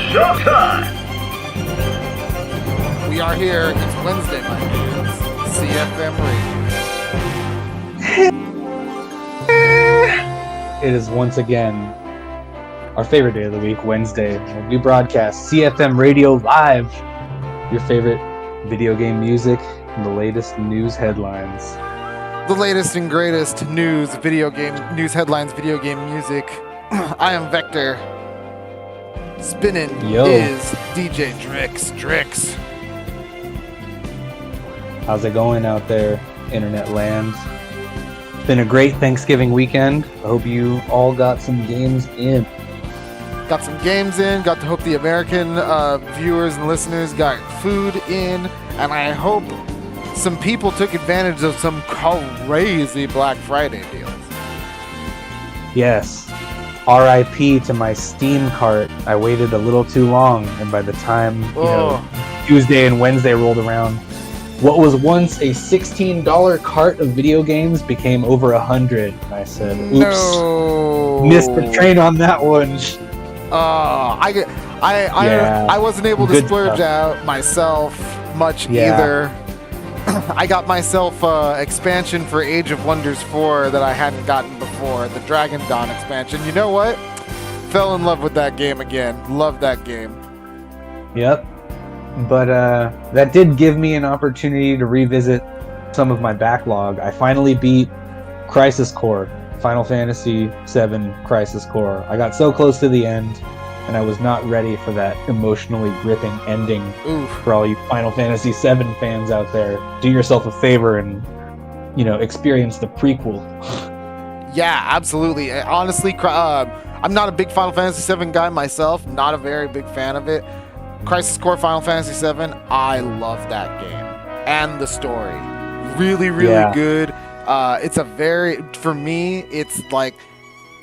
showtime! We are here. It's Wednesday, my dudes. CFM Radio. It is once again our favorite day of the week, Wednesday, when we broadcast CFM Radio Live, your favorite video game music and the latest news headlines. The latest and greatest news, video game news headlines, video game music. I am Vector. Spinning is DJ Drix. How's it going out there, internet land? It's been a great Thanksgiving weekend. I hope you all got some games in. Got some games in. Got to hope the American viewers and listeners got food in. And I hope some people took advantage of some crazy Black Friday deals. Yes. RIP to my Steam cart. I waited a little too long, and by the time Tuesday and Wednesday rolled around, what was once a $16 cart of video games became over $100. And I said, "Oops, no. Missed the train on that one." I wasn't able to splurge out myself much either. I got myself expansion for Age of Wonders 4 that I hadn't gotten before, the Dragon Dawn expansion. You know what? Fell in love with that game again. Love that game. Yep. But that did give me an opportunity to revisit some of my backlog. I finally beat Crisis Core, Final Fantasy VII Crisis Core. I got so close to the end, and I was not ready for that emotionally gripping ending. Oof. For all you Final Fantasy VII fans out there, do yourself a favor and, experience the prequel. Yeah, absolutely. Honestly, I'm not a big Final Fantasy VII guy myself. Not a very big fan of it. Crisis Core Final Fantasy VII, I love that game. And the story. Really, really good. For me, it's like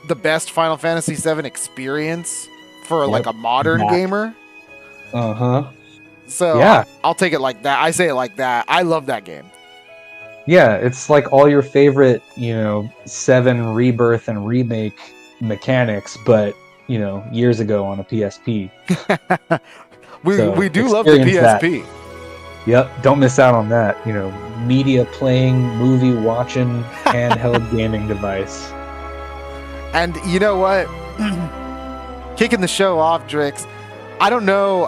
the best Final Fantasy VII experience for like a modern gamer. So I'll take it like that. I say it like that. I love that game. Yeah, it's like all your favorite, 7 Rebirth and Remake mechanics, but, years ago on a PSP. We do love the PSP. That. Yep, don't miss out on that. Media playing, movie watching, handheld gaming device. And you know what? Kicking the show off, Drix. I don't know,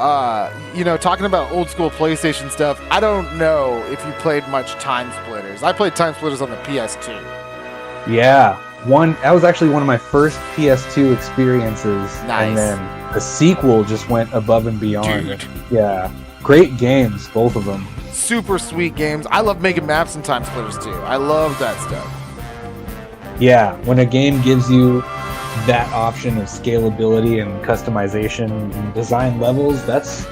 talking about old school PlayStation stuff, I don't know if you played much Time Splitters. I played Time Splitters on the PS2. Yeah, that was actually one of my first PS2 experiences. Nice. And then the sequel just went above and beyond. Dude. Yeah, great games, both of them. Super sweet games. I love making maps in Time Splitters too. I love that stuff. Yeah, when a game gives you that option of scalability and customization and design levels, that's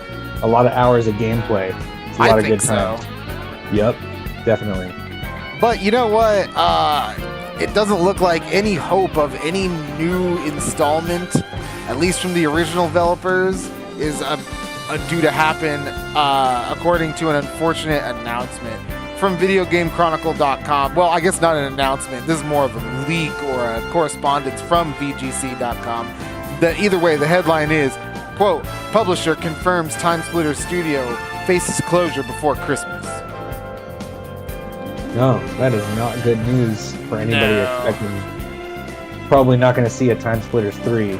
a lot of hours of gameplay. It's a lot of good times. So. Yep, definitely. But you know what? It doesn't look like any hope of any new installment, at least from the original developers, is due to happen, according to an unfortunate announcement from videogamechronicle.com. Well, I guess not an announcement. This is more of a leak or a correspondence from VGC.com. Either way, the headline is, quote, publisher confirms Time Splitter Studio faces closure before Christmas. No, that is not good news for anybody expecting. Probably not going to see a Time Splitters 3.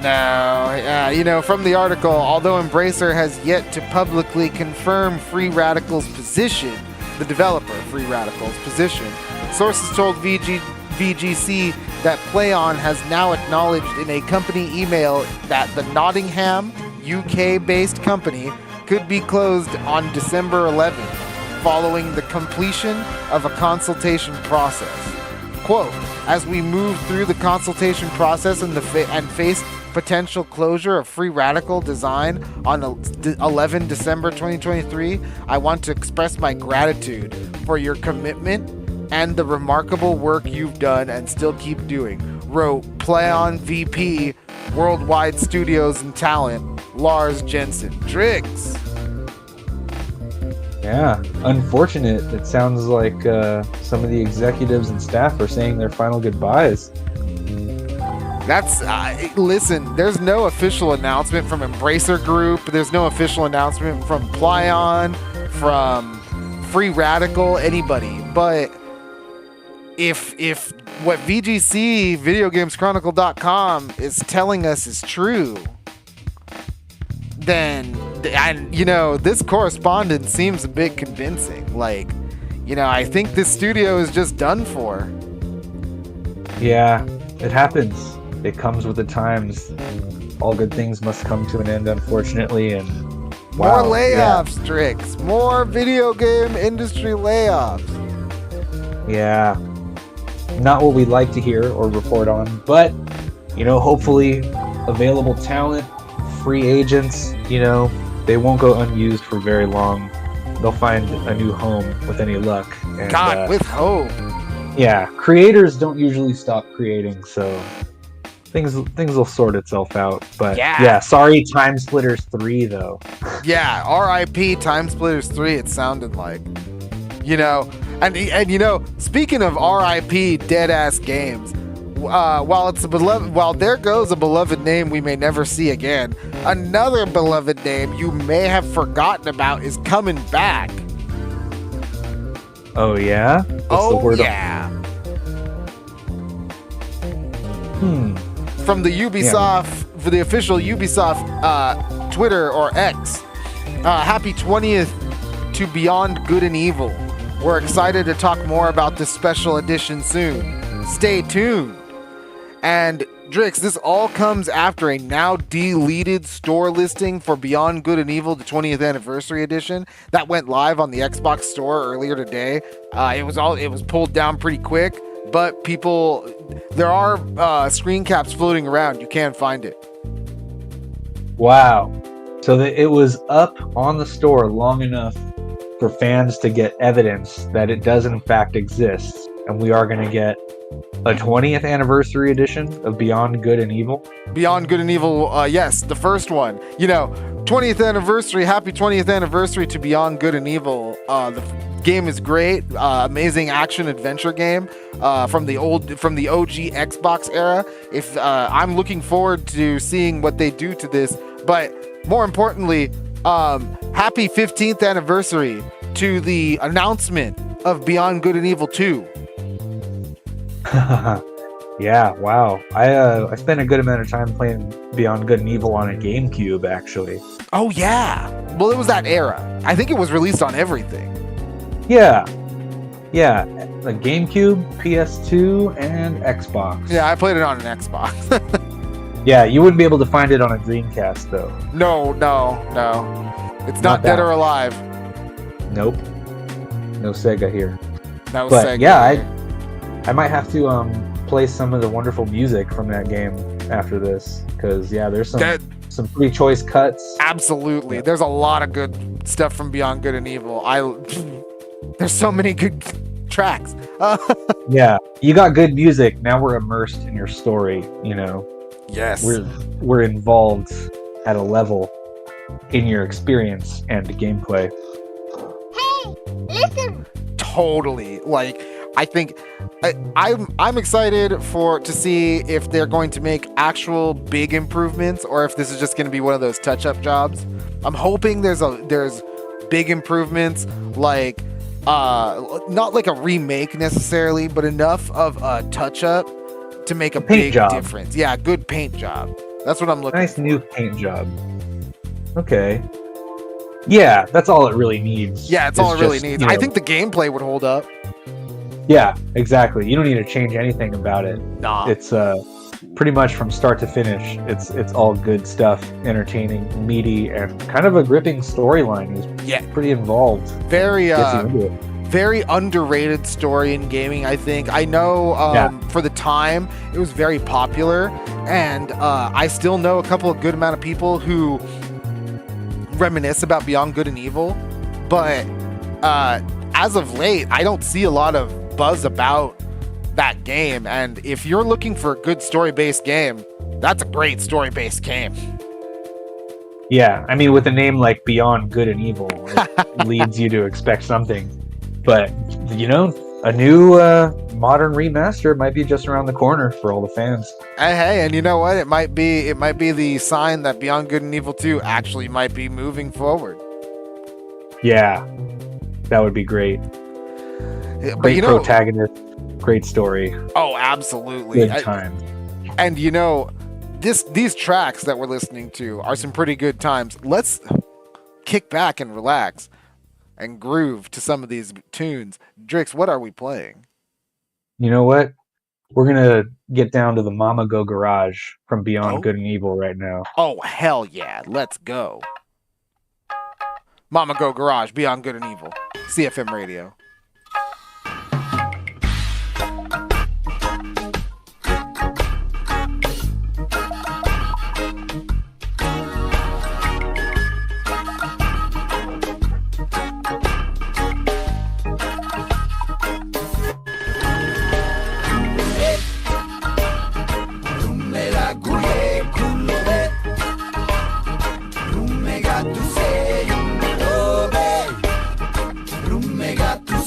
No, from the article, although Embracer has yet to publicly confirm Free Radical's position, the developer Free Radical's position, sources told VGC that PlayOn has now acknowledged in a company email that the Nottingham, UK-based company could be closed on December 11th, following the completion of a consultation process. Quote, as we move through the consultation process and face potential closure of Free Radical design on 11 December 2023, I want to express my gratitude for your commitment and the remarkable work you've done and still keep doing, wrote PlayOn VP, Worldwide Studios and Talent, Lars Jensen. Drix. Yeah, unfortunate. It sounds like some of the executives and staff are saying their final goodbyes. That's listen. There's no official announcement from Embracer Group. There's no official announcement from Plyon, from Free Radical, anybody. But if what VGC videogameschronicle.com is telling us is true, then this correspondence seems a bit convincing. Like, I think this studio is just done for. Yeah, it happens. It comes with the times. All good things must come to an end, unfortunately, and more layoffs, Drix. More video game industry layoffs. Yeah. Not what we'd like to hear or report on, but, hopefully available talent, free agents, they won't go unused for very long. They'll find a new home with any luck. And, with hope. Yeah, creators don't usually stop creating, so things will sort itself out. But yeah, sorry, Time Splitters 3 though. Yeah, R.I.P. Time Splitters 3. It sounded like, and speaking of R.I.P. dead ass games, while there goes a beloved name we may never see again, another beloved name you may have forgotten about is coming back. Oh yeah? What's the word? Yeah. From the Ubisoft, for the official Ubisoft Twitter or X, happy 20th to Beyond Good and Evil. We're excited to talk more about this special edition soon. Stay tuned. And Drix, this all comes after a now deleted store listing for Beyond Good and Evil, the 20th anniversary edition that went live on the Xbox store earlier today. It was pulled down pretty quick, but there are screen caps floating around. You can find it. Wow. So it was up on the store long enough for fans to get evidence that it does in fact exist, and we are going to get a 20th anniversary edition of Beyond Good and Evil. Beyond Good and Evil, yes, the first one. 20th anniversary, happy 20th anniversary to Beyond Good and Evil. The game is great, amazing action adventure game from the OG Xbox era. I'm looking forward to seeing what they do to this, but more importantly, happy 15th anniversary to the announcement of Beyond Good and Evil 2. Yeah, wow. I spent a good amount of time playing Beyond Good and Evil on a GameCube, actually. Oh, yeah. Well, it was that era. I think it was released on everything. Yeah. Yeah, the GameCube, PS2, and Xbox. Yeah, I played it on an Xbox. Yeah, you wouldn't be able to find it on a Dreamcast, though. No. It's not dead or alive. Nope. No Sega here. That was Sega. Yeah, I might have to play some of the wonderful music from that game after this, because there's some pretty choice cuts. Absolutely, there's a lot of good stuff from Beyond Good and Evil. There's so many good tracks. Yeah, you got good music. Now we're immersed in your story. Yes, we're involved at a level in your experience and gameplay. Hey, listen. Totally, I think I'm excited to see if they're going to make actual big improvements or if this is just going to be one of those touch-up jobs. I'm hoping there's big improvements, not like a remake necessarily, but enough of a touch-up to make a big difference. Yeah, good paint job. That's what I'm looking for. Nice new paint job. Okay. Yeah, that's all it really needs. Yeah, it's all it really needs. I think the gameplay would hold up. Yeah, exactly. You don't need to change anything about it. Nah. It's pretty much from start to finish. It's all good stuff, entertaining, meaty, and kind of a gripping storyline. It's pretty involved. Very underrated story in gaming, I think. I know for the time it was very popular, and I still know a couple of good amount of people who reminisce about Beyond Good and Evil, but as of late, I don't see a lot of buzz about that game. And if you're looking for a good story-based game, that's a great story-based game. Yeah, I mean, with a name like Beyond Good and Evil, it leads you to expect something. But, a new modern remaster might be just around the corner for all the fans. Hey, and you know what? It might be the sign that Beyond Good and Evil 2 actually might be moving forward. Yeah, that would be great. But Great protagonist, great story. Oh, absolutely. Good time. And these tracks that we're listening to are some pretty good times. Let's kick back and relax and groove to some of these tunes. Drix, what are we playing? You know what? We're going to get down to the Mama Go Garage from Beyond Good and Evil right now. Oh, hell yeah. Let's go. Mama Go Garage, Beyond Good and Evil. CFM Radio. Got to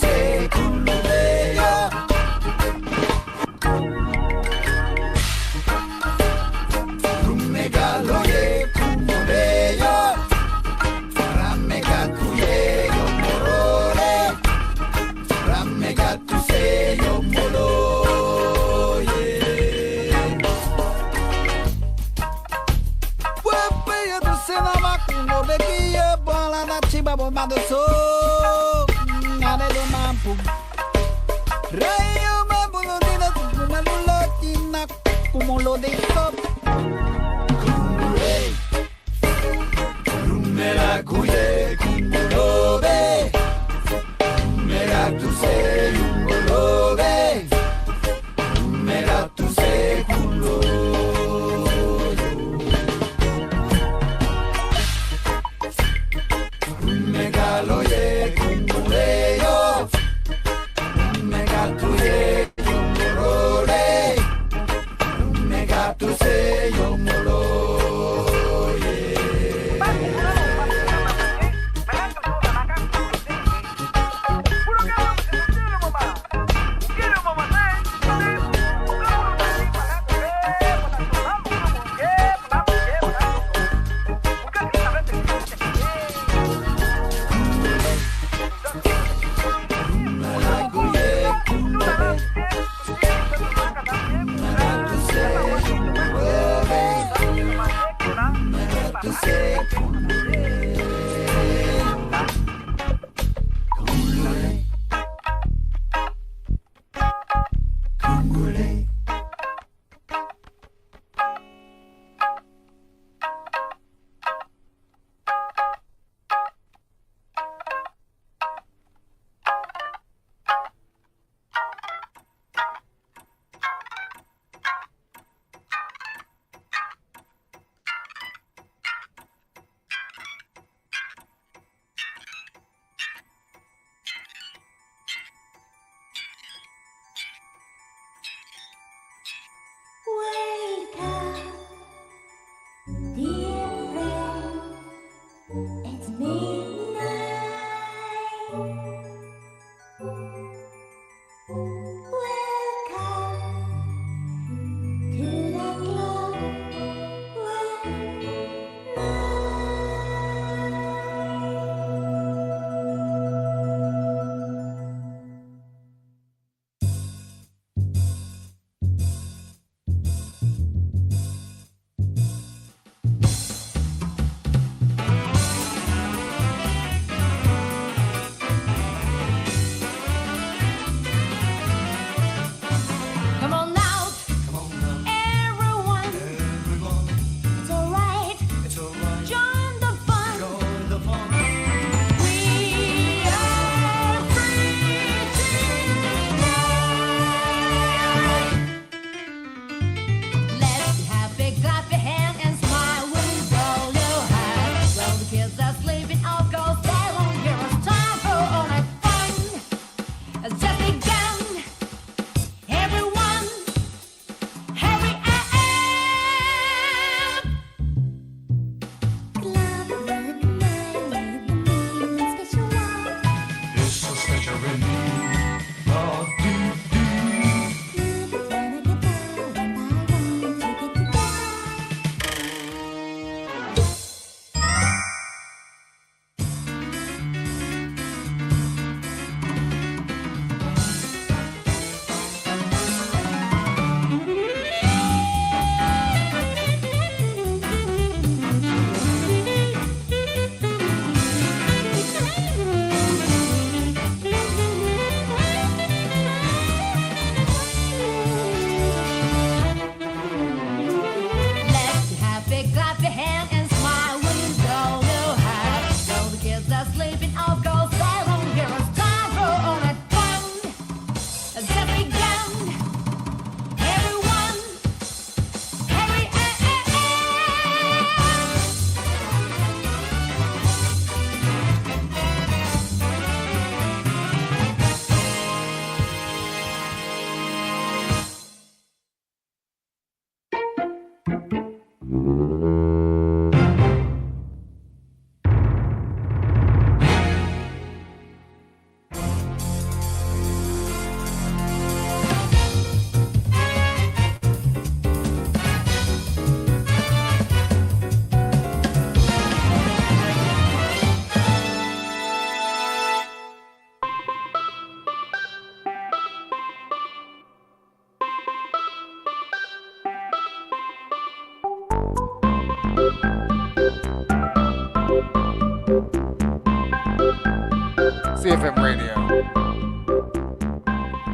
CFM Radio.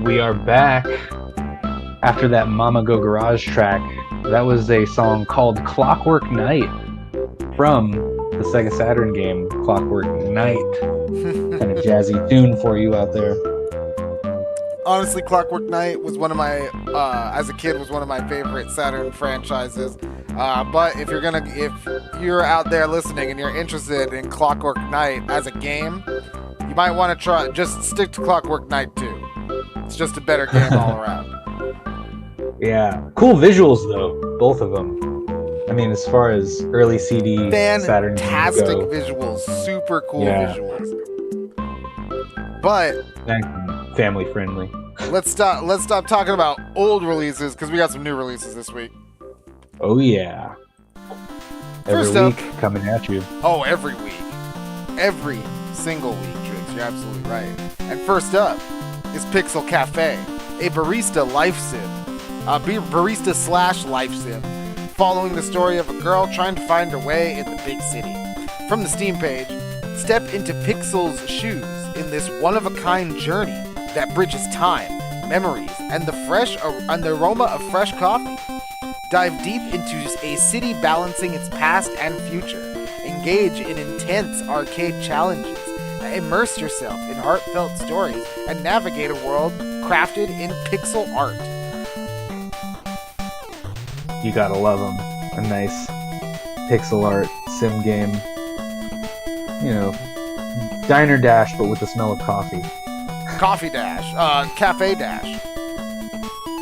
We are back after that Mama Go Garage track. That was a song called Clockwork Knight from the Sega Saturn game Clockwork Knight. Kind of jazzy tune for you out there. Honestly, Clockwork Knight was one of my, as a kid, was one of my favorite Saturn franchises. But if you're out there listening and you're interested in Clockwork Knight as a game, you might want to just stick to Clockwork Knight 2. It's just a better game all around. Yeah. Cool visuals, though. Both of them. I mean, as far as early CD Saturn games fantastic go. visuals. Super cool visuals. But family friendly. let's stop talking about old releases because we got some new releases this week. Oh, yeah. First every up, week coming at you. Oh, every week. Every single week, Trix. You're absolutely right. And first up is Pixel Cafe, a barista life sim. Barista/life sim, following the story of a girl trying to find her way in the big city. From the Steam page, step into Pixel's shoes in this one-of-a-kind journey that bridges time, memories, and the aroma of fresh coffee. Dive deep into a city balancing its past and future. Engage in intense arcade challenges. Immerse yourself in heartfelt stories and navigate a world crafted in pixel art. You gotta love them. A nice pixel art sim game. You know, Diner Dash, but with the smell of coffee. Coffee Dash, Cafe Dash.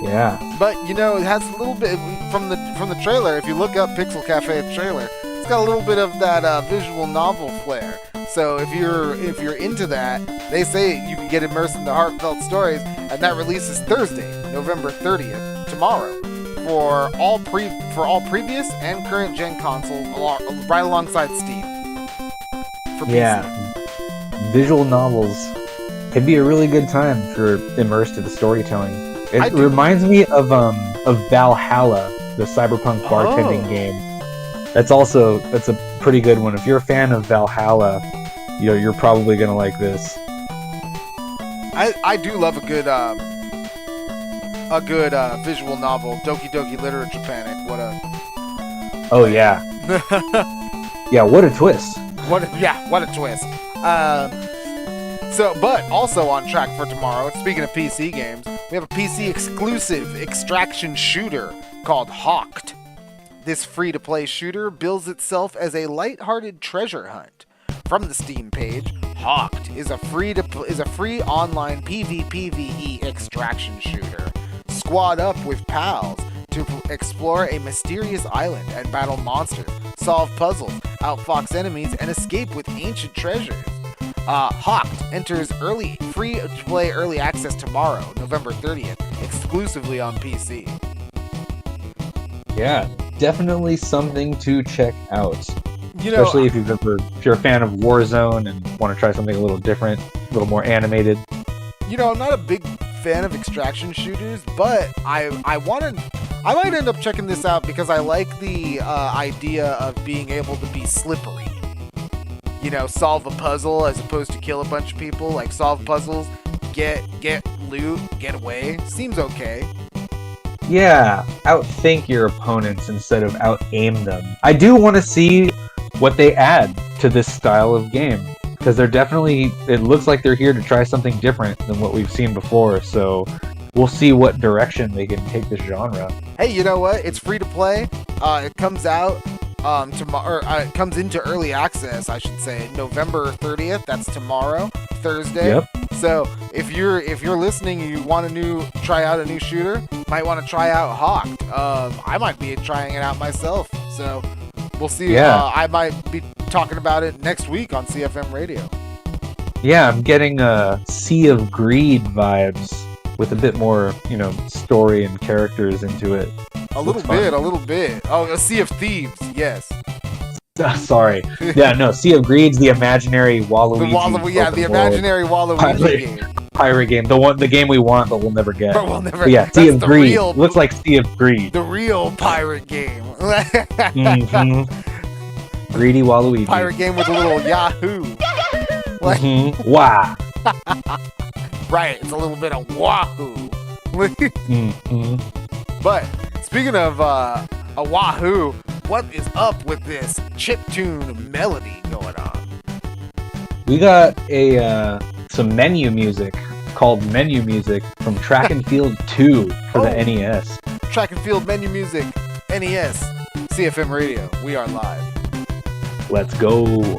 Yeah. But you know, it has a little bit from the trailer. If you look up Pixel Cafe trailer, it's got a little bit of that visual novel flair. So if you're into that, they say you can get immersed in the heartfelt stories, and that releases Thursday, November 30th, tomorrow, for all previous and current gen consoles, right alongside Steam. For PC. Yeah. Visual novels. It'd be a really good time if you're immersed in the storytelling. It reminds me of Valhalla, the cyberpunk bartending game. That's a pretty good one. If you're a fan of Valhalla, you're probably gonna like this. I do love a good visual novel. Doki Doki Literature Panic. Oh yeah. Yeah, what a twist. What a twist. But also on track for tomorrow, speaking of PC games, we have a PC exclusive extraction shooter called Hawked. This free-to-play shooter bills itself as a lighthearted treasure hunt. From the Steam page, Hawked is a free online PvPvE extraction shooter. Squad up with pals to explore a mysterious island and battle monsters, solve puzzles, outfox enemies, and escape with ancient treasures. Hawked enters free-to-play early access tomorrow, November 30th, exclusively on PC. Yeah, definitely something to check out. Especially if you're a fan of Warzone and want to try something a little different, a little more animated. I'm not a big fan of extraction shooters, but I might end up checking this out because I like the idea of being able to be slippery. Solve a puzzle as opposed to kill a bunch of people. Like, solve puzzles, get loot, get away. Seems okay. Yeah, outthink your opponents instead of out-aim them. I do want to see what they add to this style of game, because it looks like they're here to try something different than what we've seen before, so we'll see what direction they can take this genre. Hey, you know what? It's free to play. It comes out tomorrow. It comes into early access, I should say, November 30th. That's tomorrow, Thursday. Yep. So if you're listening and you want try out a new shooter, might want to try out Hawked. I might be trying it out myself. So we'll see. Yeah. I might be talking about it next week on CFM Radio. Yeah, I'm getting a Sea of Greed vibes with a bit more, story and characters into it. A little bit. Oh, a Sea of Thieves, yes. Sorry. Yeah, no, Sea of Greed's the imaginary Waluigi. The imaginary Waluigi game. Pirate game. The game we want but we'll never get. But yeah, Sea of Greed. Looks like Sea of Greed. The real pirate game. Greedy Waluigi. Pirate game with a little Yahoo. Wow. Right, it's a little bit of wahoo. Mm-hmm. But speaking of a wahoo, what is up with this chiptune melody going on? We got some menu music called Menu Music from Track and Field 2 for the NES. Track and Field Menu Music, NES, CFM Radio. We are live. Let's go.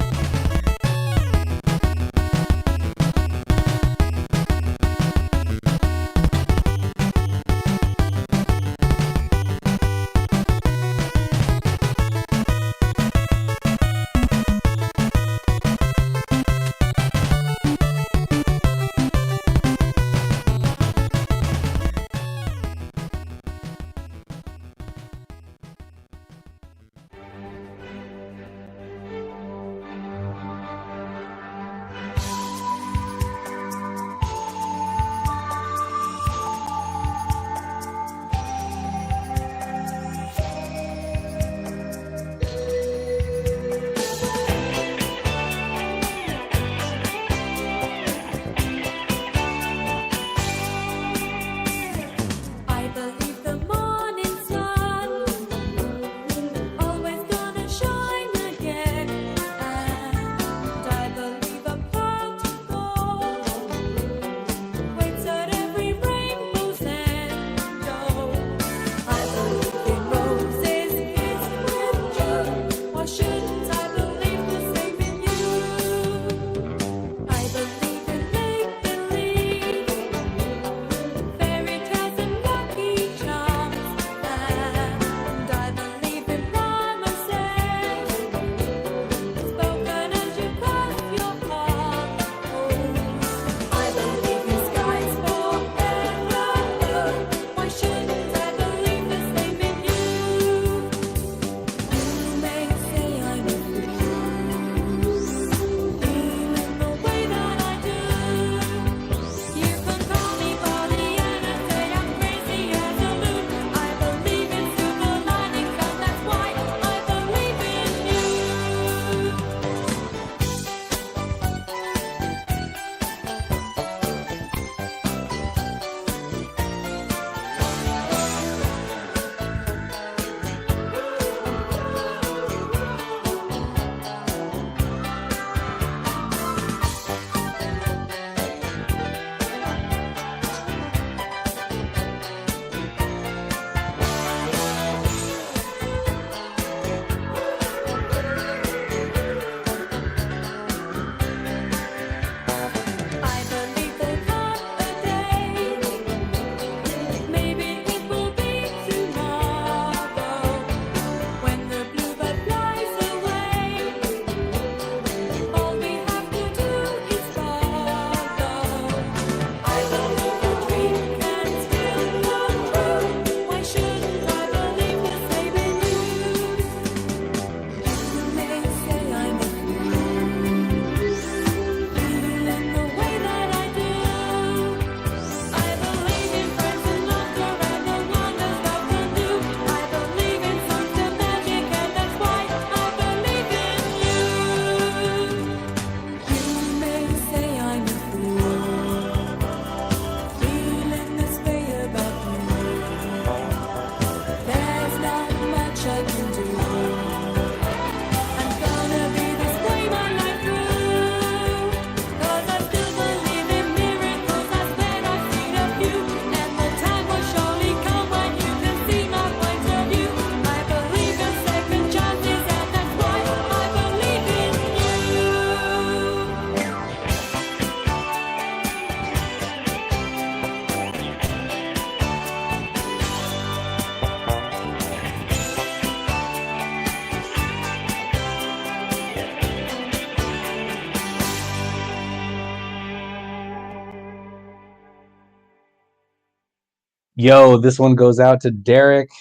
Yo, this one goes out to Derek,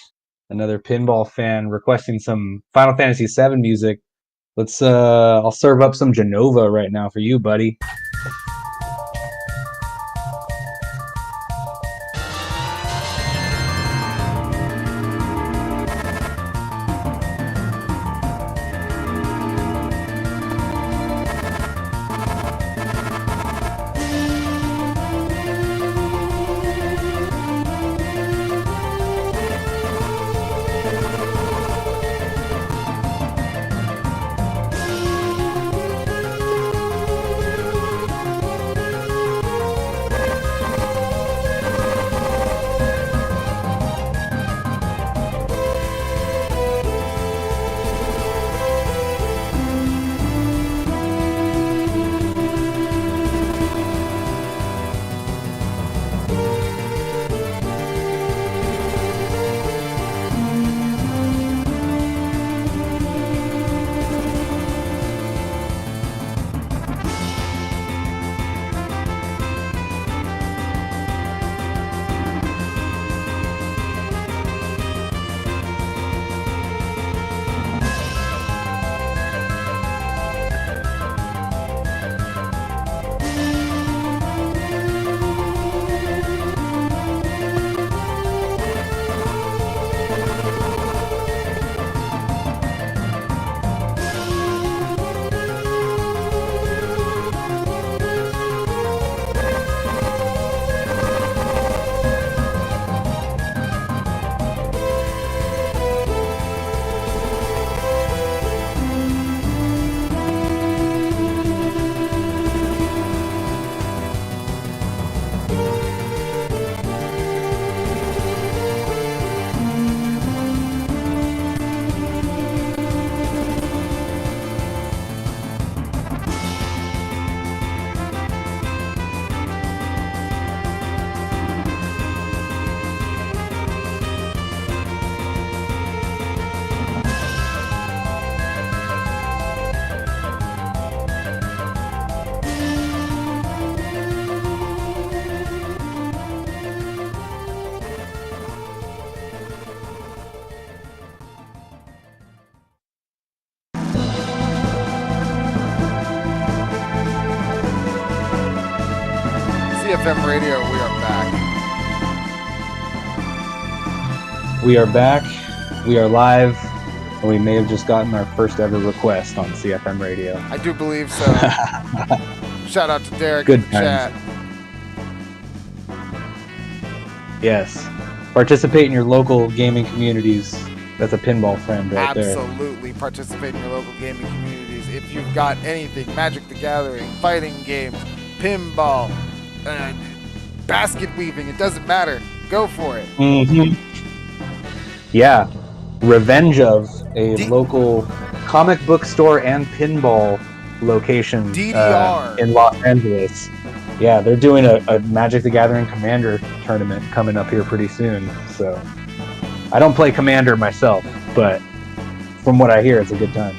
another pinball fan, requesting some Final Fantasy VII music. I'll serve up some Genova right now for you, buddy. CFM Radio, we are back. We are back. We are live. And we may have just gotten our first ever request on CFM Radio. I do believe so. Shout out to Derek Good in the chat. Yes. Participate in your local gaming communities. That's a pinball friend right there. Absolutely. Participate in your local gaming communities. If you've got anything, Magic the Gathering, fighting games, pinball, basket weaving, it doesn't matter. Go for it. Mm-hmm. Yeah. Revenge of a local comic book store and pinball location DDR. In Los Angeles. Yeah, they're doing a Magic the Gathering Commander tournament coming up here pretty soon. So I don't play Commander myself, but from what I hear, it's a good time.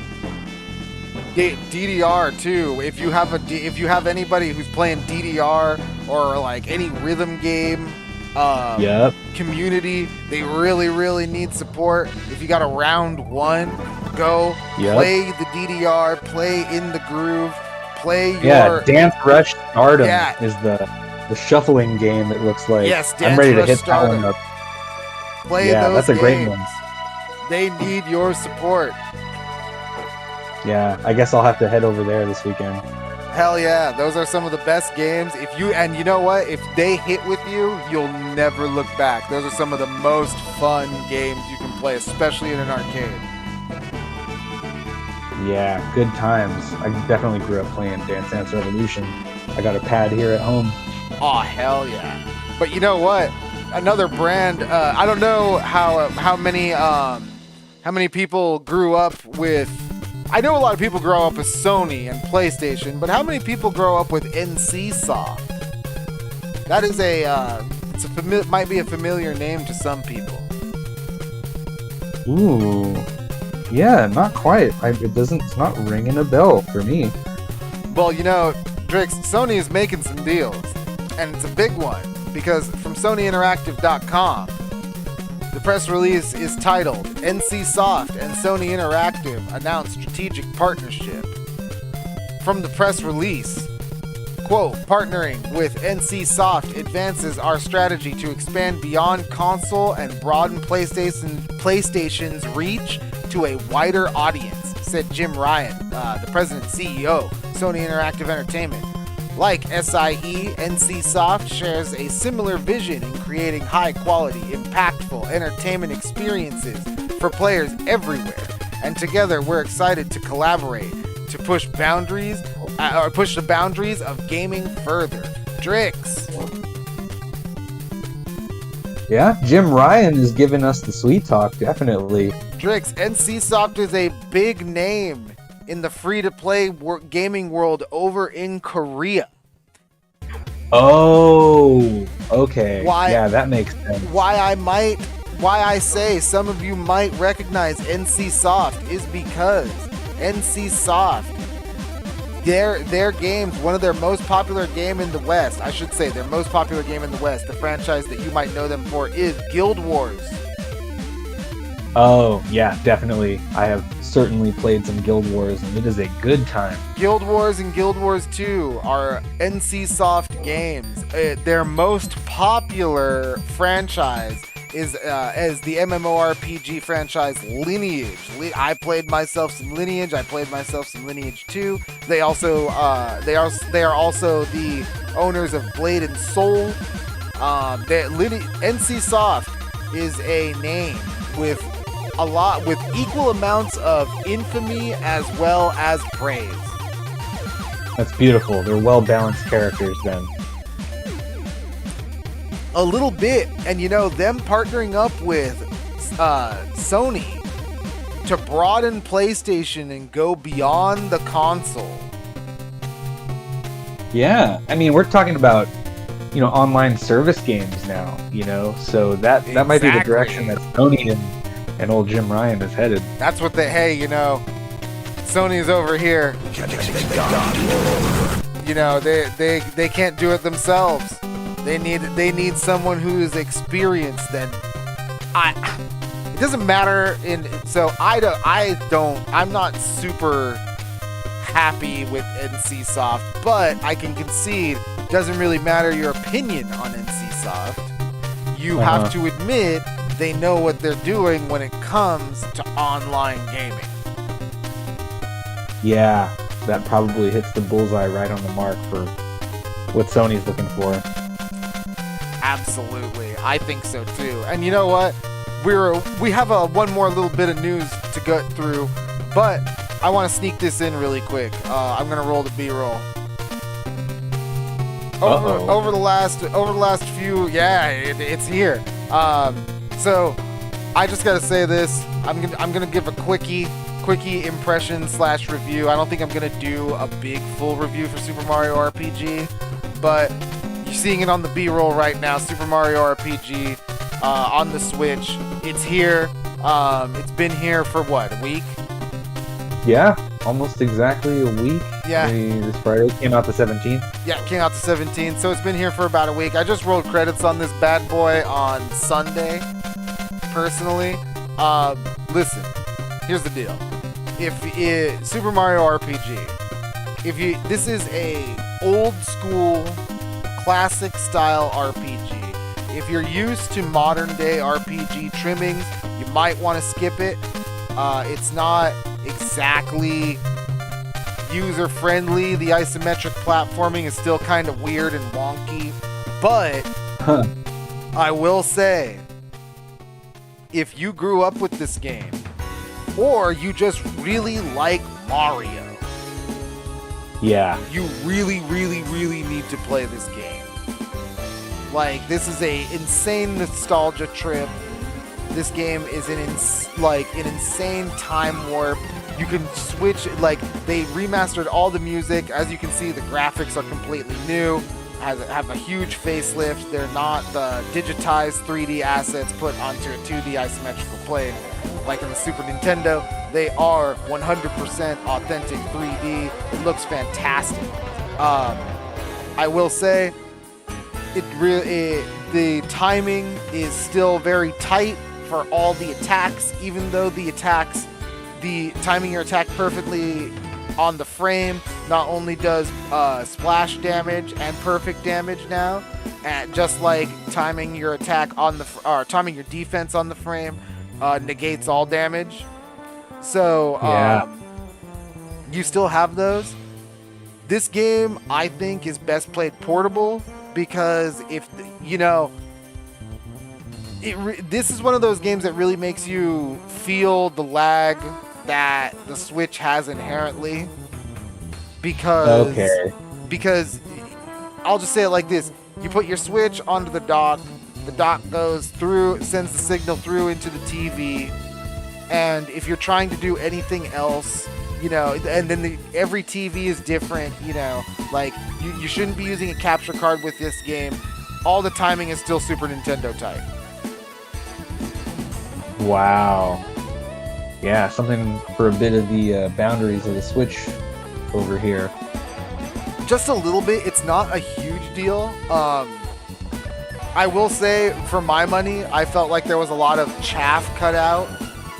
DDR too. If you have anybody who's playing DDR or like any rhythm game community, they really need support. If you got a round one, go play the DDR, play in the groove, play your Dance Rush Stardom is the shuffling game. It looks like. Yes, Dance I'm ready Rush to hit Stardom. that one up. Play those that's a great games. one. They need your support. Yeah, I guess I'll have to head over there this weekend. Hell yeah, those are some of the best games. And you know what? If they hit with you, you'll never look back. Those are some of the most fun games you can play, especially in an arcade. Yeah, good times. I definitely grew up playing Dance Dance Revolution. I got a pad here at home. Oh, hell yeah. But you know what? Another brand, I don't know how many people grew up with... I know a lot of people grow up with Sony and PlayStation, but how many people grow up with NCSoft? That is might be a familiar name to some people. Ooh, yeah, not quite. It's not ringing a bell for me. Well, you know, Drix, Sony is making some deals, and it's a big one because from SonyInteractive.com. The press release is titled, NCSoft and Sony Interactive Announce Strategic Partnership. From the press release, quote, partnering with NCSoft advances our strategy to expand beyond console and broaden PlayStation's reach to a wider audience, said Jim Ryan, the president and CEO, Sony Interactive Entertainment. Like SIE, NCSoft shares a similar vision in creating high-quality, impactful entertainment experiences for players everywhere. And together, we're excited to collaborate to push the boundaries of gaming further. Drix. Yeah, Jim Ryan is giving us the sweet talk, definitely. Drix, NCSoft is a big name in the free-to-play gaming world over in Korea. Oh, okay. Yeah, that makes sense. Why I say some of you might recognize NCSoft is because NCSoft, their games, one of their most popular game in the West, I should say their most popular game in the West, the franchise that you might know them for is Guild Wars. Oh, yeah, definitely. I have certainly played some Guild Wars, and it is a good time. Guild Wars and Guild Wars 2 are NCSoft games. Their most popular franchise is the MMORPG franchise Lineage. I played myself some Lineage. I played myself some Lineage 2. They are also the owners of Blade and Soul. NCSoft is a name with equal amounts of infamy as well as praise. That's beautiful. They're well-balanced characters then. A little bit. And you know, them partnering up with Sony to broaden PlayStation and go beyond the console. Yeah. I mean, we're talking about, online service games now, so that might be the direction that Sony and old Jim Ryan is headed. That's what Sony's over here. They can't do it themselves. They need someone who is experienced. It doesn't matter. I'm not super happy with NCSoft, but I can concede doesn't really matter your opinion on NCSoft. You have to admit they know what they're doing when it comes to online gaming. Yeah, that probably hits the bullseye right on the mark for what Sony's looking for. Absolutely, I think so too. And you know what? We have one more little bit of news to go through, but I want to sneak this in really quick. I'm gonna roll the B-roll. Over the last few, it's here. So I just gotta say this. I'm gonna give a quickie impression / review. I don't think I'm gonna do a big full review for Super Mario RPG, but you're seeing it on the B-roll right now. Super Mario RPG on the Switch. It's here. It's been here for what, a week? Yeah, almost exactly a week. Yeah. This Friday came out the 17th. Yeah, it came out the 17th, so it's been here for about a week. I just rolled credits on this bad boy on Sunday, personally. Listen, here's the deal. Super Mario RPG, this is a old school, classic style RPG. If you're used to modern day RPG trimmings, you might want to skip it. It's not exactly user friendly. The isometric platforming is still kind of weird and wonky, but I will say, if you grew up with this game, or you just really like Mario, yeah, you really need to play this game. Like, this is a insane nostalgia trip. This game is an insane time warp. You can switch, they remastered all the music. As you can see, the graphics are completely new. Have a huge facelift. They're not the digitized 3D assets put onto a 2D isometrical plane like in the Super Nintendo. They are 100% authentic 3D. It looks fantastic. I will say, the timing is still very tight for all the attacks, even though the timing your attack perfectly on the frame not only does splash damage and perfect damage now, and just like timing your attack timing your defense on the frame negates all damage. So you still have those. This game, I think, is best played portable, because this is one of those games that really makes you feel the lag that the Switch has inherently, because I'll just say it like this: you put your Switch onto the dock goes through, sends the signal through into the TV, and if you're trying to do anything else, and then every TV is different, you shouldn't be using a capture card with this game. All the timing is still Super Nintendo type. Wow. Yeah, something for a bit of the boundaries of the Switch over here. Just a little bit. It's not a huge deal. I will say, for my money, I felt like there was a lot of chaff cut out.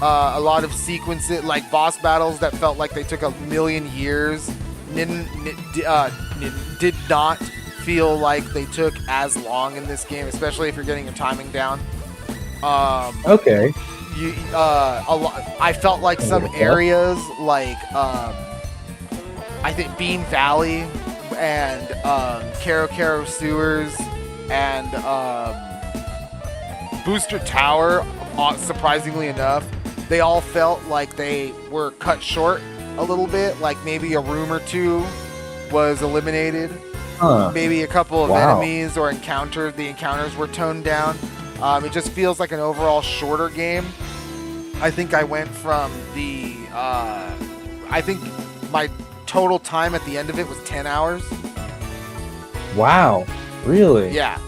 A lot of sequences, like boss battles that felt like they took a million years, did not feel like they took as long in this game, especially if you're getting your timing down. Okay. I felt like some areas, like I think Bean Valley and Caro Caro Sewers and Booster Tower, surprisingly enough, they all felt like they were cut short a little bit. Like maybe a room or two was eliminated. Maybe a couple of enemies or encounters. The encounters were toned down. It just feels like an overall shorter game. I think I went from I think my total time at the end of it was 10 hours. Wow. Really? Yeah.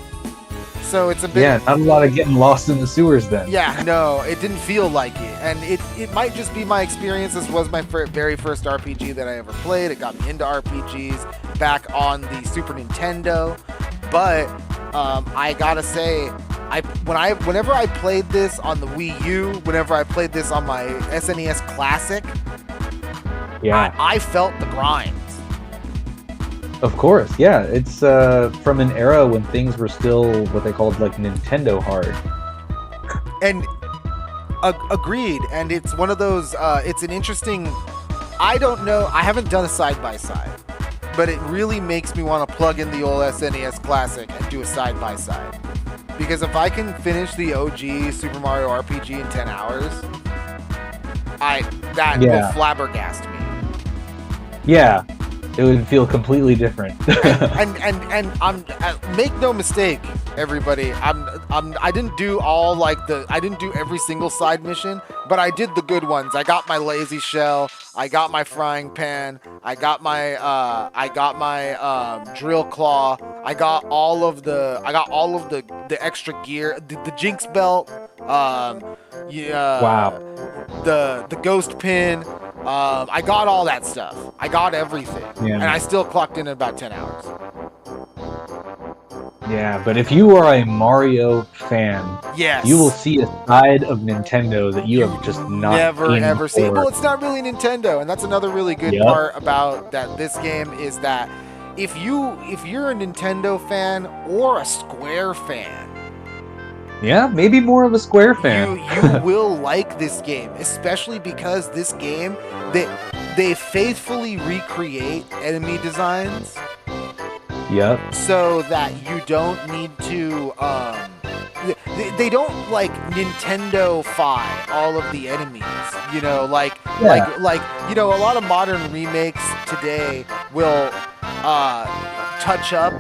So it's a bit... Yeah, not a lot of getting lost in the sewers then. Yeah, no, it didn't feel like it. And it might just be my experience. This was my very first RPG that I ever played. It got me into RPGs back on the Super Nintendo. But I gotta say, whenever I played this on the Wii U, whenever I played this on my SNES Classic, I felt the grinds. Of course, yeah. It's from an era when things were still what they called like Nintendo hard. And agreed. And it's one of those. It's an interesting. I don't know. I haven't done a side by side, but it really makes me want to plug in the old SNES Classic and do a side by side. Because if I can finish the OG Super Mario RPG in 10 hours, that will flabbergast me. Yeah, it would feel completely different. and I'm make no mistake, everybody. I didn't do I didn't do every single side mission, but I did the good ones. I got my lazy shell. I got my frying pan. I got my drill claw. I got all of the extra gear. The Jinx belt. Wow. The ghost pin. I got all that stuff. I got everything. Yeah. And I still clocked in about 10 hours. Yeah, but if you are a Mario fan, yes, you will see a side of Nintendo that you have just not ever seen. Well, it's not really Nintendo, and that's another really good part about this game is that if you're a Nintendo fan or a Square fan, yeah, maybe more of a Square fan, you will like this game, especially because this game they faithfully recreate enemy designs. Yep. So that you don't need to, they don't like Nintendo-fy all of the enemies, you know, like you know, a lot of modern remakes today will touch up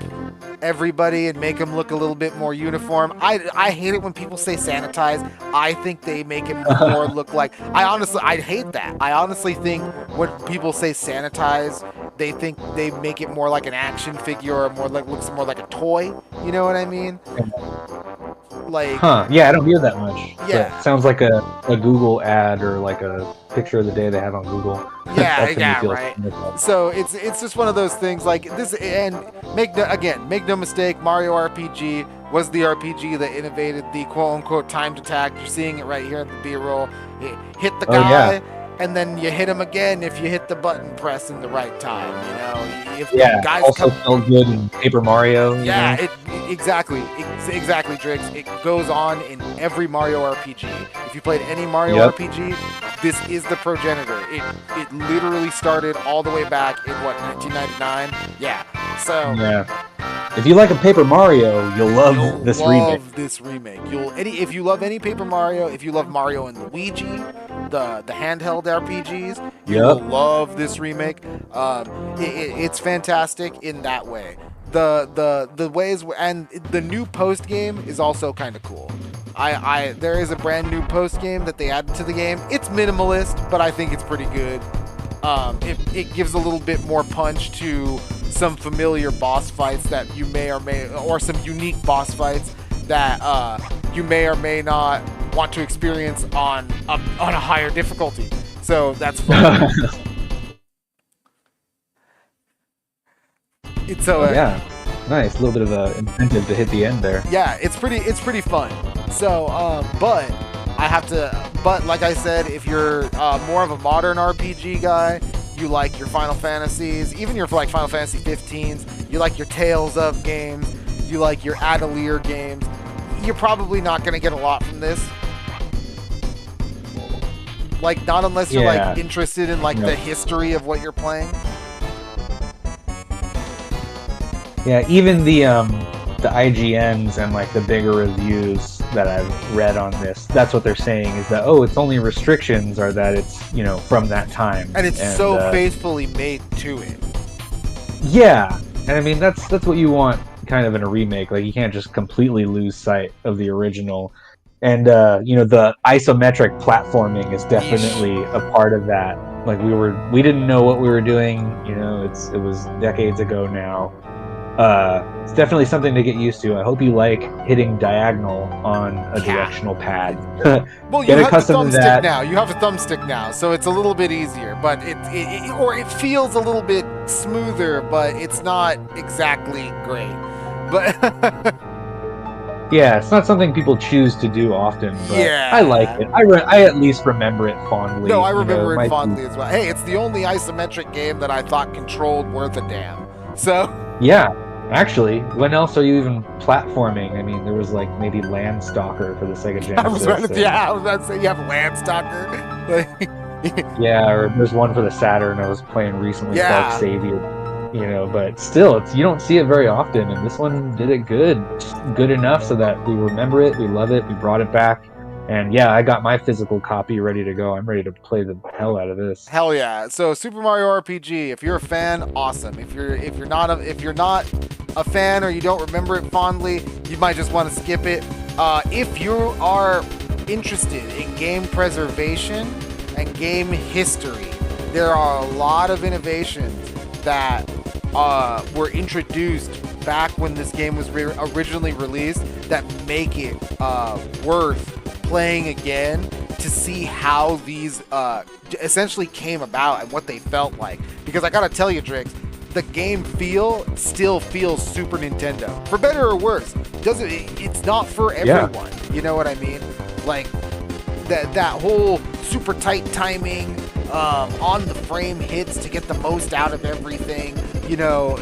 everybody and make them look a little bit more uniform. I hate it when people say sanitize. I think they make it more look like, I hate that. I honestly think when people say sanitize, they think they make it more like an action figure or more like looks more like a toy. You know what I mean? Like, yeah, I don't hear that much. Yeah, it sounds like a Google ad or like a picture of the day they have on Google. Yeah, right. So it's just one of those things like this. And make no mistake, Mario RPG was the RPG that innovated the quote unquote timed attack. You're seeing it right here in the B-roll. Hit the guy. And then you hit him again if you hit the button press in the right time, you know. If guys also felt good in Paper Mario. Yeah, exactly, Drix. It goes on in every Mario RPG. If you played any Mario RPG, this is the progenitor. It literally started all the way back in 1999. Yeah. So if you like a Paper Mario, you'll love this remake. If you love any Paper Mario, if you love Mario and Luigi, the handheld RPGs, you will love this remake. It's fantastic in that way. The ways, and the new post game is also kind of cool. There is a brand new post game that they added to the game. It's minimalist, but I think it's pretty good. It gives a little bit more punch to some familiar boss fights that you may or some unique boss fights that you may or may not want to experience on a higher difficulty. So that's fun. It's nice, a little bit of a incentive to hit the end there. Yeah, it's pretty fun. So but like I said, if you're more of a modern RPG guy, you like your Final Fantasies, even your like Final Fantasy 15s, you like your Tales of games, you like your Atelier games, you're probably not going to get a lot from this. Like, not unless you're like interested in like the history of what you're playing. Yeah, even the IGNs and like the bigger reviews that I've read on this, that's what they're saying is that it's only restrictions are that it's from that time, and it's so faithfully made to it. Yeah, and I mean that's what you want kind of in a remake. Like you can't just completely lose sight of the original, and the isometric platforming is definitely a part of that. Like we didn't know what we were doing. It was decades ago now. It's definitely something to get used to. I hope you like hitting diagonal on a directional pad. Well, you have a thumbstick now. You have a thumbstick now, so it's a little bit easier, but it feels a little bit smoother, but it's not exactly great. But yeah, it's not something people choose to do often, but I like it. I at least remember it fondly. No, I remember it fondly as well. Hey, it's the only isometric game that I thought controlled worth a damn. So Yeah, actually, when else are you even platforming? I mean, there was like maybe Landstalker for the Sega Genesis. I was about to say you have Landstalker. Like, yeah, or there's one for the Saturn I was playing recently, Yeah. Dark Savior. You know, but still, you don't see it very often, and this one did it good, just good enough so that we remember it, we love it, we brought it back, and yeah, I got my physical copy ready to go. I'm ready to play the hell out of this. Hell yeah! So Super Mario RPG. If you're a fan, awesome. If you're not a fan or you don't remember it fondly, you might just want to skip it. If you are interested in game preservation and game history, there are a lot of innovations that were introduced back when this game was originally released that make it worth playing again to see how these essentially came about and what they felt like. Because I gotta tell you, Drix, the game still feels Super Nintendo, for better or worse. It's not for everyone. Yeah. You know what I mean? Like that whole super tight timing, on the frame hits to get the most out of everything. You know,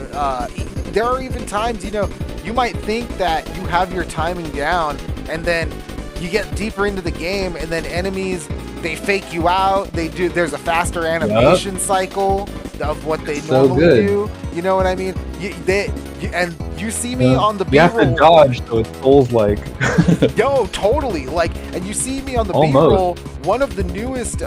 there are even times, you know, you might think that you have your timing down, and then you get deeper into the game, and then enemies, they fake you out. There's a faster animation cycle of what they normally do. You know what I mean? You see me on the B-roll. You have to dodge, so it pulls like. Yo, totally. Like, and you see me on the B-roll. One of the newest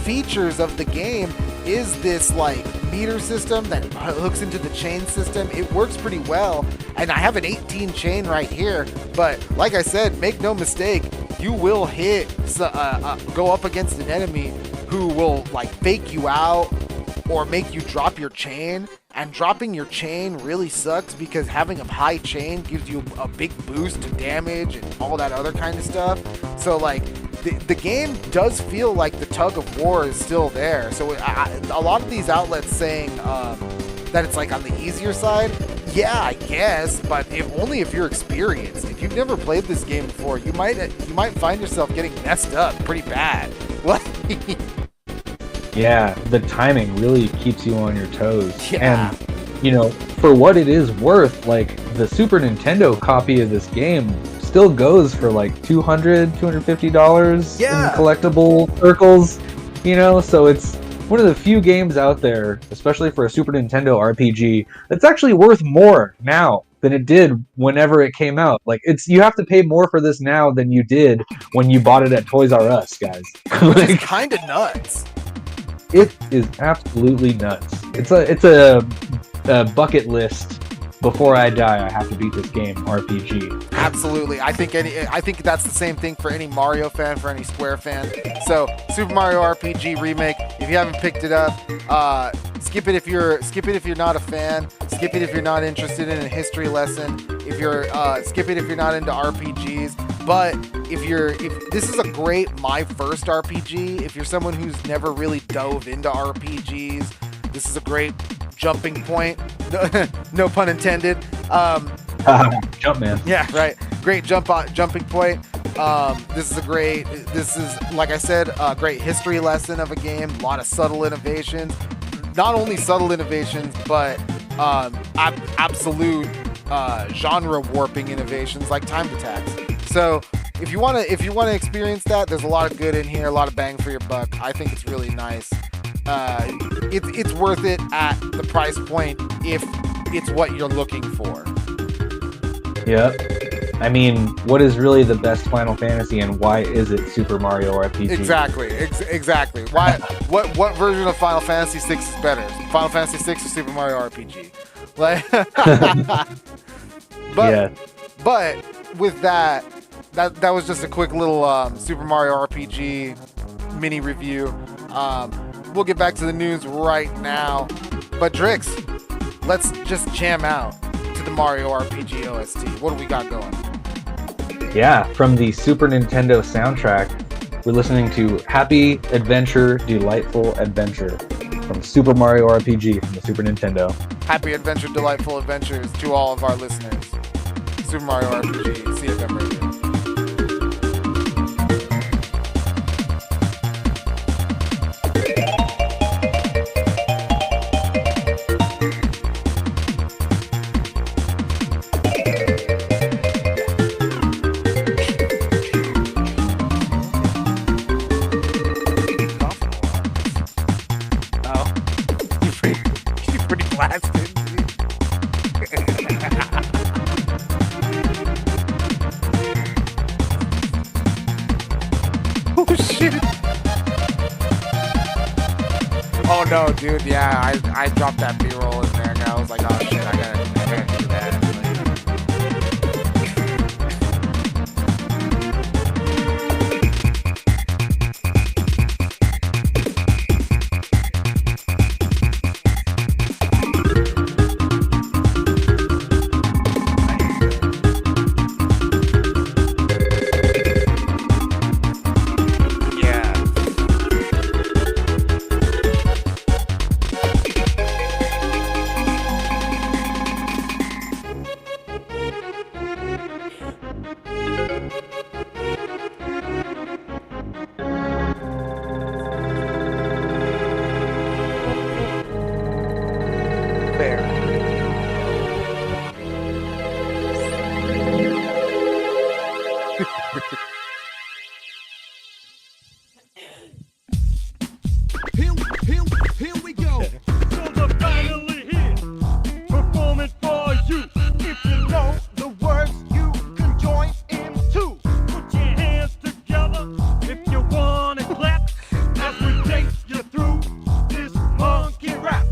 features of the game is this like meter system that hooks into the chain system. It works pretty well, and I have an 18 chain right here. But like I said, make no mistake, you will go up against an enemy who will like fake you out or make you drop your chain. And dropping your chain really sucks because having a high chain gives you a big boost to damage and all that other kind of stuff. So like the game does feel like the tug of war is still there. So a lot of these outlets saying that it's like on the easier side, yeah, I guess, but only if you're experienced. If you've never played this game before, you might find yourself getting messed up pretty bad. Yeah, the timing really keeps you on your toes. Yeah. And, you know, for what it is worth, like, the Super Nintendo copy of this game still goes for, like, $200, $250 in collectible circles, you know? So it's one of the few games out there, especially for a Super Nintendo RPG, that's actually worth more now than it did whenever it came out. Like, you have to pay more for this now than you did when you bought it at Toys R Us, guys. Which is kind of nuts. It is absolutely nuts. It's a bucket list. Before I die, I have to beat this game RPG. Absolutely. I think that's the same thing for any Mario fan, for any Square fan. So Super Mario RPG Remake. If you haven't picked it up, skip it if you're not a fan. Skip it if you're not interested in a history lesson. Skip it if you're not into RPGs. But if this is a great my first RPG, if you're someone who's never really dove into RPGs, this is a great jumping point. No pun intended. Jump man. Yeah, right. Great jumping point. This is like I said, a great history lesson of a game. A lot of subtle innovations. Not only subtle innovations, but absolute genre warping innovations like time attacks. So if you want to experience that, there's a lot of good in here, a lot of bang for your buck. I think it's really nice. It's worth it at the price point if it's what you're looking for. Yep. I mean, what is really the best Final Fantasy, and why is it Super Mario RPG? Exactly. Why? What version of Final Fantasy VI is better? Final Fantasy VI or Super Mario RPG? Like, but with that was just a quick little Super Mario RPG mini review. We'll get back to the news right now. But Drix, let's just jam out to the Mario RPG OST. What do we got going? Yeah, from the Super Nintendo soundtrack, we're listening to Happy Adventure, Delightful Adventure from Super Mario RPG from the Super Nintendo. Happy Adventure, Delightful Adventures to all of our listeners. Super Mario RPG, CFM Radio. no, dude. Yeah, I dropped that B-roll in there, and I was like, oh shit, I gotta do that. Here we go. So they're finally here, performing for you. If you know the words, you can join in too. Put your hands together if you wanna clap as we take you through this monkey rap.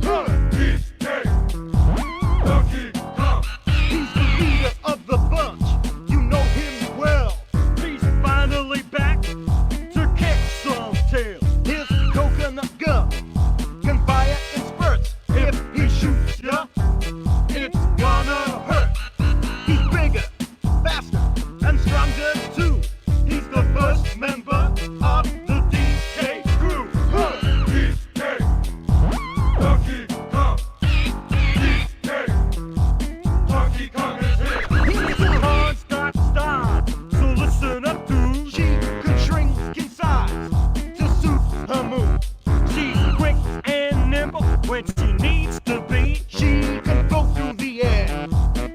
Donkey Kong. He's the leader of the bunch. You know him well. He's finally back to kick some tail. His coconut gun can fire in spurts. If he shoots ya, it's gonna hurt. He's bigger, faster, and stronger too. He's the first member of the DK crew. DK, Donkey Kong. DK, Donkey Kong is here. He's a hard-start star, so listen up, dude. She can shrink in size to suit her mood. She's quick and nimble when she needs to be. She can go through the air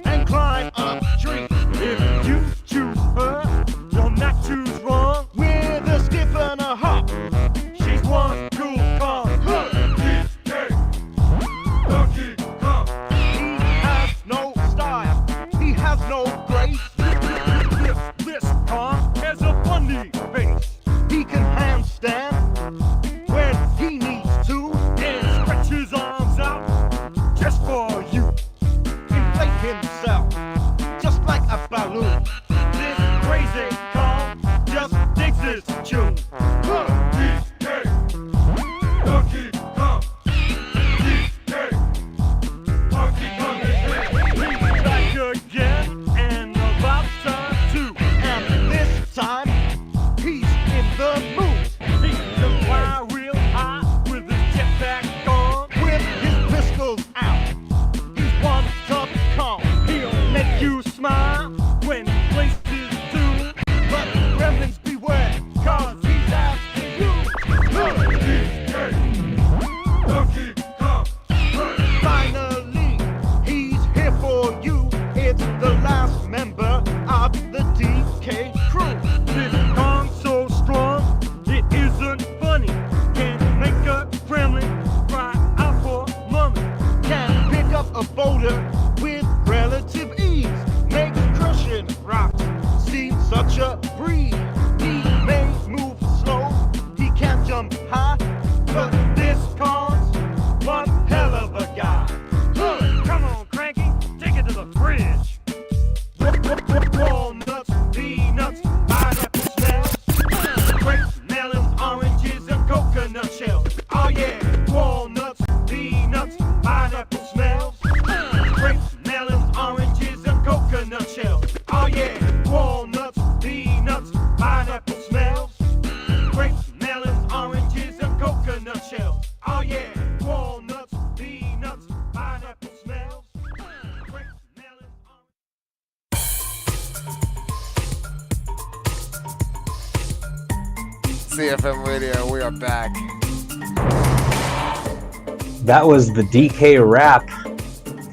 and climb up trees. If you choose her, you'll not choose wrong. With a skip and a hop, she's one cool Kong. DK, Donkey Kong. He has no style, he has no grace. This Kong has a funny face. He can handstand when he needs to, and stretch his arms out just for you. Inflate himself just like a balloon. This crazy Kong just digs his tune. DK, Donkey Kong. DK, Donkey Kong is here. He's back again and about time too. And this time he's in the mood. He can fly real high with his jetpack on, with his pistols out. He's one tough Kong. He'll make you smile when he plays his tune. But gremlins beware, 'cause he's after you. DK, Donkey Kong. Finally, he's here for you. It's the last member of the DK crew. This Kong's so strong, it isn't funny. Can make a gremlin cry out for money. Can pick up a boulder with relative ease. Makes crushing rocks seem such a breeze. He may move slow, he can't jump high, but this Kong's one hell of a guy. Come on, Cranky, take it to the fridge. Walnuts, peanuts, pineapple smells, grapes, melons, oranges, and coconut shells. Oh yeah, walnuts, peanuts, pineapple smells, grapes, melons, oranges, and coconut shells. Oh yeah, walnuts, peanuts, pineapple smells, grapes, melons, oranges, and coconut shells. Oh yeah, walnuts, peanuts, pineapple smells, grapes, melons, CFM Radio, we are back. That was the DK rap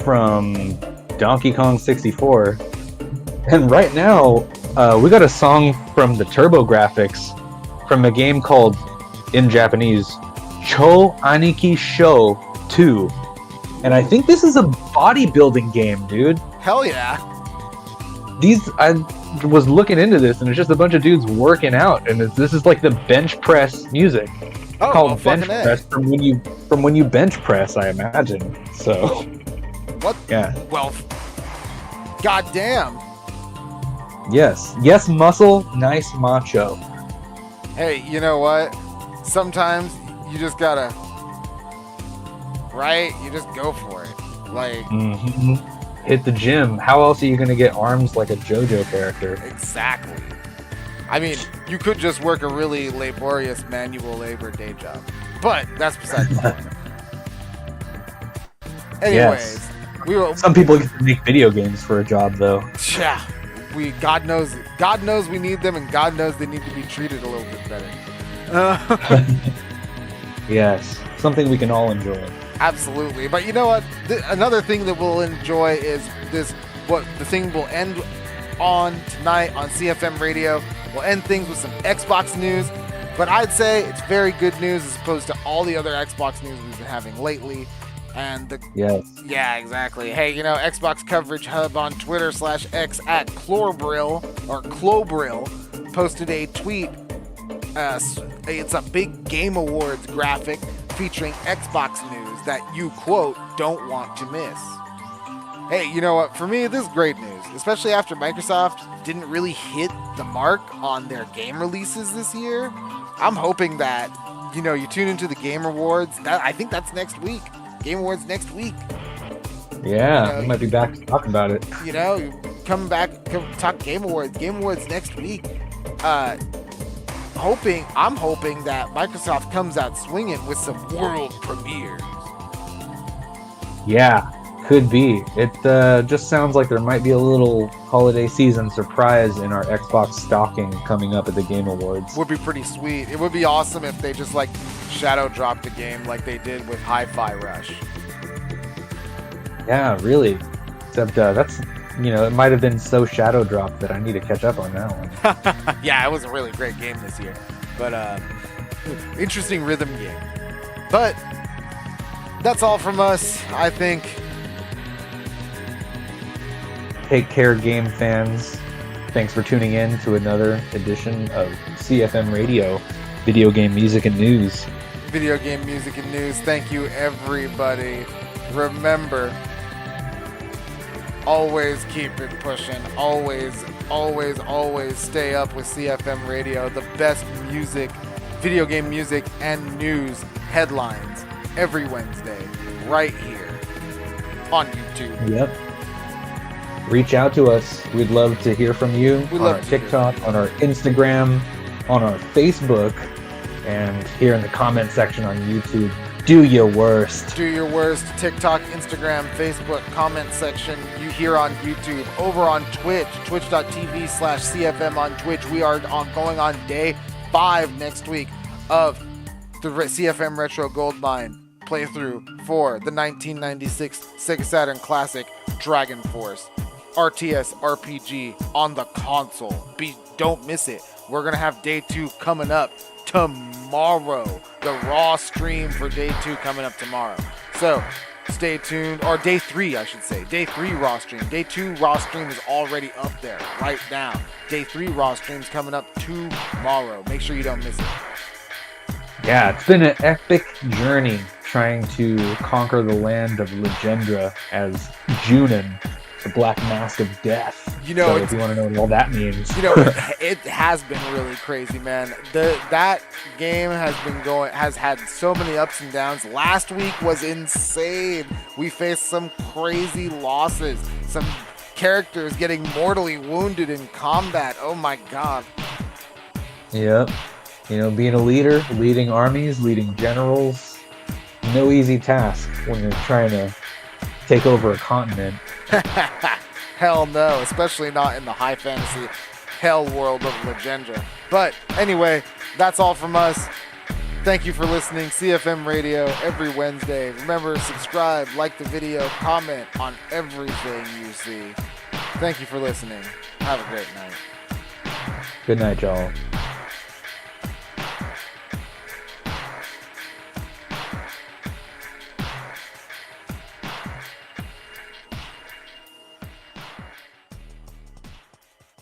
from Donkey Kong 64. And right now, we got a song from the TurboGrafx from a game called, in Japanese, Cho Aniki Sho 2. And I think this is a bodybuilding game, dude. Hell yeah. I was looking into this, and it's just a bunch of dudes working out, and this is like the bench press music. Oh, called well, bench fucking A. press from when you bench press, I imagine. So What? yeah. Well, goddamn. Yes, muscle, nice macho. Hey, you know what? Sometimes you just gotta, right? You just go for it. Like, hit the gym. How else are you gonna get arms like a JoJo character? exactly. I mean, you could just work a really laborious manual labor day job, but that's beside the point. Anyways, we will. Some people get to make video games for a job, though. Yeah, God knows we need them, and God knows they need to be treated a little bit better. Yes, something we can all enjoy. Absolutely, but you know what? Another thing that we'll enjoy is this. What the thing will end on tonight on CFM Radio. We'll end things with some Xbox news, but I'd say it's very good news as opposed to all the other Xbox news we've been having lately. And yeah, exactly. Hey, you know, Xbox Coverage Hub on Twitter /X at Clobril or Clobril posted a tweet. It's a big Game Awards graphic featuring Xbox news that you, quote, don't want to miss. Hey, you know what? For me, this is great news, especially after Microsoft didn't really hit the mark on their game releases this year. I'm hoping that, you know, you tune into the Game Awards. I think that's next week. Game Awards next week. Yeah, you know, we might be back to talk about it. You know, you come talk Game Awards. Game Awards next week. I'm hoping that Microsoft comes out swinging with some world premieres. Yeah, could be. It just sounds like there might be a little holiday season surprise in our Xbox stocking coming up at the Game Awards. Would be pretty sweet. It would be awesome if they just like shadow dropped a game like they did with Hi-Fi Rush. Yeah, really. Except that's, you know, it might have been so shadow dropped that I need to catch up on that one. Yeah, it was a really great game this year. But interesting rhythm game. But that's all from us, I think. Take care, game fans. Thanks for tuning in to another edition of CFM Radio, Video Game Music and News. Video Game Music and News. Thank you, everybody. Remember, always keep it pushing. Always stay up with CFM Radio. The best music, video game music, and news headlines every Wednesday right here on YouTube. Yep. Reach out to us. We'd love to hear from you on our TikTok, on our Instagram, on our Facebook, and here in the comment section on YouTube. Do your worst. Do your worst. TikTok, Instagram, Facebook, comment section. You here on YouTube. Over on Twitch, twitch.tv/CFM on Twitch. We are going on day 5 next week of the CFM Retro Goldmine playthrough for the 1996 Sega Saturn Classic Dragon Force RTS RPG on the console. Don't miss it. We're going to have day 2 coming up tomorrow. The raw stream for day 2 coming up tomorrow. So stay tuned. Or day 3, I should say. Day 3 raw stream. Day 2 raw stream is already up there right now. Day 3 raw stream's coming up tomorrow. Make sure you don't miss it. Yeah, it's been an epic journey trying to conquer the land of Legendra as Junin, the Black Mask of Death. You know, so if you want to know what all that means. You know, it has been really crazy, man. That game has had so many ups and downs. Last week was insane. We faced some crazy losses. Some characters getting mortally wounded in combat. Oh my god. Yep. You know, being a leader, leading armies, leading generals, no easy task when you're trying to take over a continent. Hell no, especially not in the high fantasy hell world of Legendra. But anyway, that's all from us. Thank you for listening. CFM Radio every Wednesday. Remember, subscribe, like the video, comment on everything you see. Thank you for listening. Have a great night. Good night, y'all.